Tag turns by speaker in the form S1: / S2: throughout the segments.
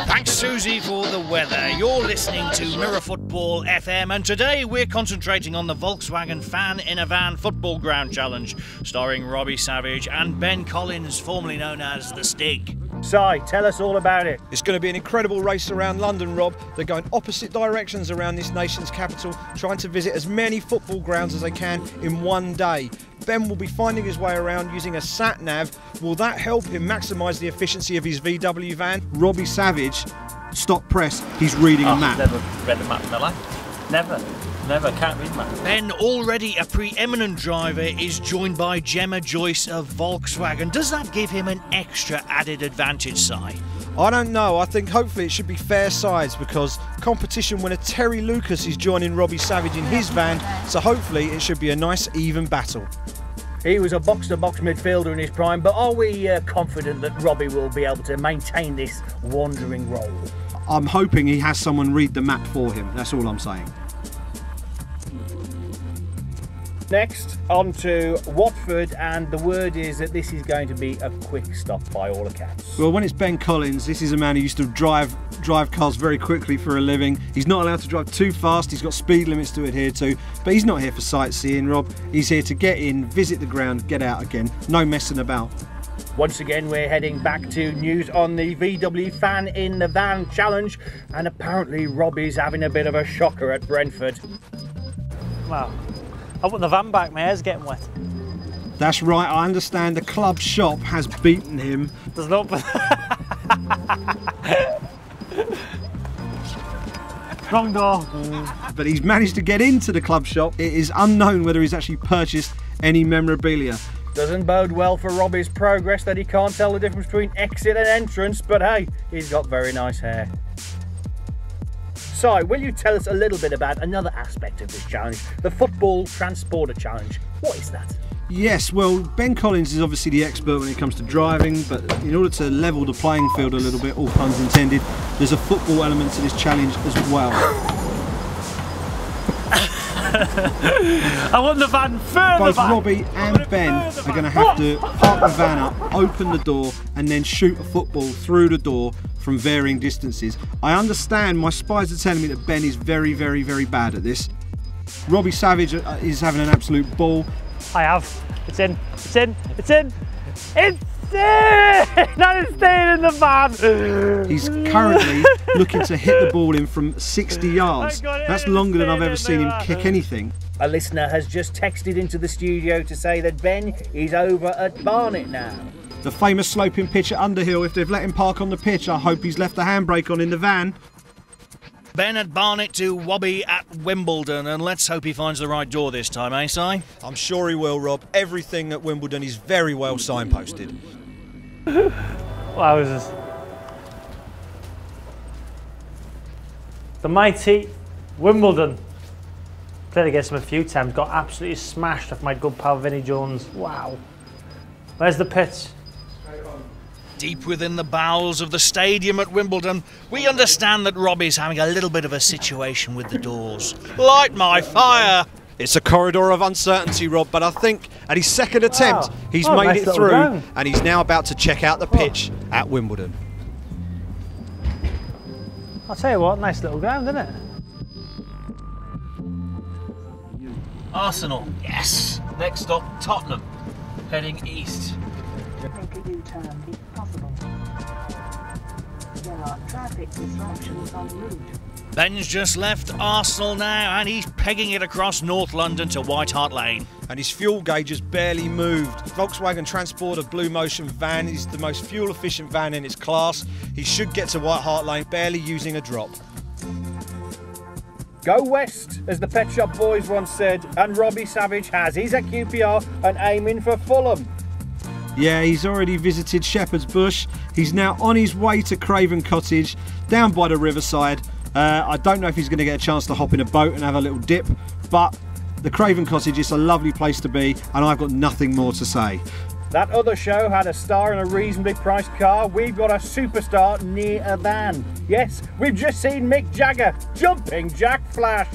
S1: Thanks, Susie, for the weather. You're listening to Mirror Football FM, and today we're concentrating on the Volkswagen Fan in a Van Football Ground Challenge, starring Robbie Savage and Ben Collins, formerly known as the Stig.
S2: Si, tell us all about it.
S3: It's going to be an incredible race around London, Rob. They're going opposite directions around this nation's capital, trying to visit as many football grounds as they can in one day. Ben will be finding his way around using a Sat Nav. Will that help him maximise the efficiency of his VW van? Robbie Savage, stop press, he's reading a map.
S4: I've never read a map in my life. Never, can't read maps.
S1: Ben, already a preeminent driver, is joined by Gemma Joyce of Volkswagen. Does that give him an extra added advantage, Si?
S3: I don't know. I think hopefully it should be fair sides because competition winner Terry Lucas is joining Robbie Savage in his van, so hopefully it should be a nice even battle.
S2: He was a box-to-box midfielder in his prime, but are we confident that Robbie will be able to maintain this wandering role?
S3: I'm hoping he has someone read the map for him. That's all I'm saying.
S2: Next, on to Watford, and the word is that this is going to be a quick stop by all accounts.
S3: Well, when it's Ben Collins, this is a man who used to drive cars very quickly for a living. He's not allowed to drive too fast, he's got speed limits to adhere to, but he's not here for sightseeing, Rob. He's here to get in, visit the ground, get out again. No messing about.
S2: Once again, we're heading back to news on the VW Fan in the Van Challenge, and apparently Robbie's having a bit of a shocker at Brentford.
S4: Wow. I want the van back, my hair's getting wet.
S3: That's right, I understand the club shop has beaten him.
S4: There's no... Wrong door.
S3: But he's managed to get into the club shop. It is unknown whether he's actually purchased any memorabilia.
S2: Doesn't bode well for Robbie's progress that he can't tell the difference between exit and entrance, but hey, he's got very nice hair. Si, will you tell us a little bit about another aspect of this challenge, the Football Transporter Challenge? What is that?
S3: Yes, well, Ben Collins is obviously the expert when it comes to driving, but in order to level the playing field a little bit, all puns intended, there's a football element to this challenge as well.
S4: I want the van further
S3: Both
S4: back.
S3: Robbie and Ben are going to have to park the van up, open the door, and then shoot a football through the door from varying distances. I understand, my spies are telling me that Ben is very, very, very bad at this. Robbie Savage is having an absolute ball.
S4: I have. It's in. It's in. It's in. It's in! That is staying in the van.
S3: He's currently looking to hit the ball in from 60 yards. That's longer than I've ever seen him kick anything.
S2: A listener has just texted into the studio to say that Ben is over at Barnet now.
S3: The famous sloping pitch at Underhill, if they've let him park on the pitch, I hope he's left the handbrake on in the van.
S1: Ben at Barnet to Robbie at Wimbledon, and let's hope he finds the right door this time, eh, Si?
S3: I'm sure he will, Rob. Everything at Wimbledon is very well signposted.
S4: Wowzers. The mighty Wimbledon. Played against him a few times, got absolutely smashed off my good pal Vinnie Jones. Wow. Where's the pitch?
S1: Deep within the bowels of the stadium at Wimbledon, we understand that Robbie's having a little bit of a situation with the doors. Light my fire!
S3: It's a corridor of uncertainty, Rob, but I think at his second attempt, he's made
S4: nice
S3: it through,
S4: ground.
S3: and he's now about to check out the pitch at Wimbledon.
S4: I'll tell you what, nice little ground, isn't it?
S5: Arsenal, yes. Next stop, Tottenham, heading east.
S6: Make a U-turn if possible. There are traffic disruptions en route.
S1: Ben's just left Arsenal now, and he's pegging it across North London to White Hart Lane.
S3: And his fuel gauge has barely moved. Volkswagen Transporter BlueMotion van is the most fuel-efficient van in its class. He should get to White Hart Lane barely using a drop.
S2: Go west, as the Pet Shop Boys once said, and Robbie Savage has his at QPR and aiming for Fulham.
S3: Yeah, he's already visited Shepherd's Bush. He's now on his way to Craven Cottage, down by the riverside. I don't know if he's going to get a chance to hop in a boat and have a little dip, but the Craven Cottage is a lovely place to be, and I've got nothing more to say.
S2: That other show had a star in a reasonably priced car. We've got a superstar near a van. Yes, we've just seen Mick Jagger, Jumping Jack Flash.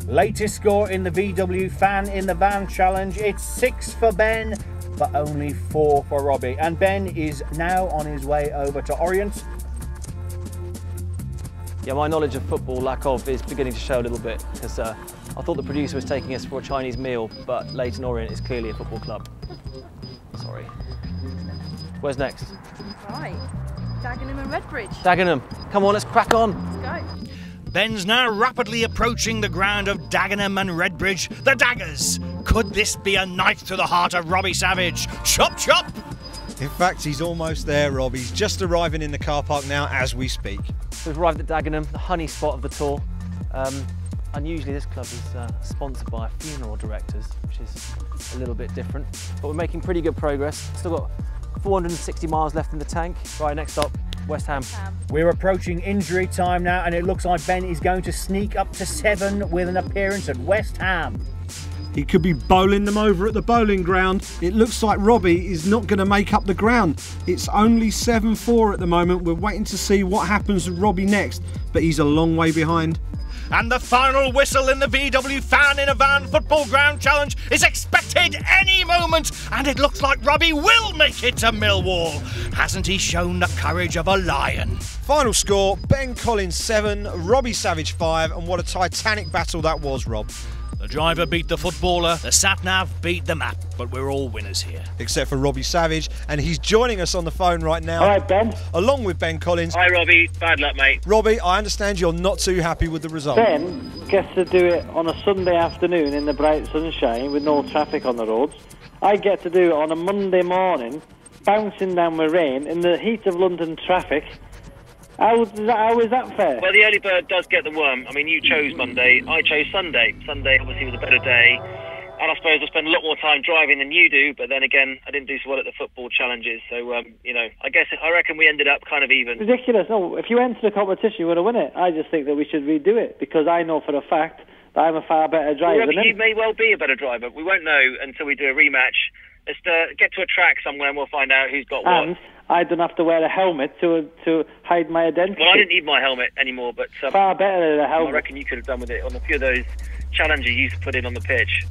S2: Latest score in the VW Fan in the Van challenge. It's 6 for Ben, but only 4 for Robbie. And Ben is now on his way over to Orient.
S7: Yeah, my knowledge of football, lack of, is beginning to show a little bit, because I thought the producer was taking us for a Chinese meal, but Leighton Orient is clearly a football club. Sorry. Where's next?
S8: Right, Dagenham and Redbridge.
S7: Dagenham. Come on, let's crack on.
S8: Let's go.
S1: Ben's now rapidly approaching the ground of Dagenham and Redbridge. The Daggers! Could this be a knife to the heart of Robbie Savage? Chop, chop!
S3: In fact, he's almost there, Rob. He's just arriving in the car park now as we speak.
S7: We've arrived at Dagenham, the honey spot of the tour. Unusually, this club is sponsored by funeral directors, which is a little bit different. But we're making pretty good progress. Still got 460 miles left in the tank. Right, next stop, West Ham.
S2: We're approaching injury time now, and it looks like Ben is going to sneak up to 7 with an appearance at West Ham.
S3: He could be bowling them over at the bowling ground. It looks like Robbie is not going to make up the ground. It's only 7-4 at the moment. We're waiting to see what happens with Robbie next, but he's a long way behind.
S1: And the final whistle in the VW Fan in a Van football ground challenge is expected any moment, and it looks like Robbie will make it to Millwall. Hasn't he shown the courage of a lion?
S3: Final score, Ben Collins 7, Robbie Savage 5, and what a titanic battle that was, Rob.
S1: The driver beat the footballer, the Sat Nav beat the map, but we're all winners here.
S3: Except for Robbie Savage, and he's joining us on the phone right now.
S9: All right, Ben.
S3: Along with Ben Collins.
S5: Hi, Robbie. Bad luck, mate.
S3: Robbie, I understand you're not too happy with the result.
S9: Ben gets to do it on a Sunday afternoon in the bright sunshine with no traffic on the roads. I get to do it on a Monday morning, bouncing down with rain in the heat of London traffic. How is that fair?
S5: Well, the early bird does get the worm. I mean, you chose Monday, I chose Sunday. Sunday obviously was a better day, and I suppose I spend a lot more time driving than you do, but then again, I didn't do so well at the football challenges, so, you know, I reckon we ended up kind of even.
S9: Ridiculous. No, if you enter the competition, you want to win it. I just think that we should redo it, because I know for a fact that I'm a far better driver than him.
S5: You may well be a better driver. We won't know until we do a rematch. Let's get to a track somewhere and we'll find out who's got what.
S9: And I don't have to wear a helmet to hide my identity.
S5: Well, I didn't need my helmet anymore, but
S9: far better than a helmet.
S5: I reckon you could have done with it on a few of those challenges you used to put in on the pitch.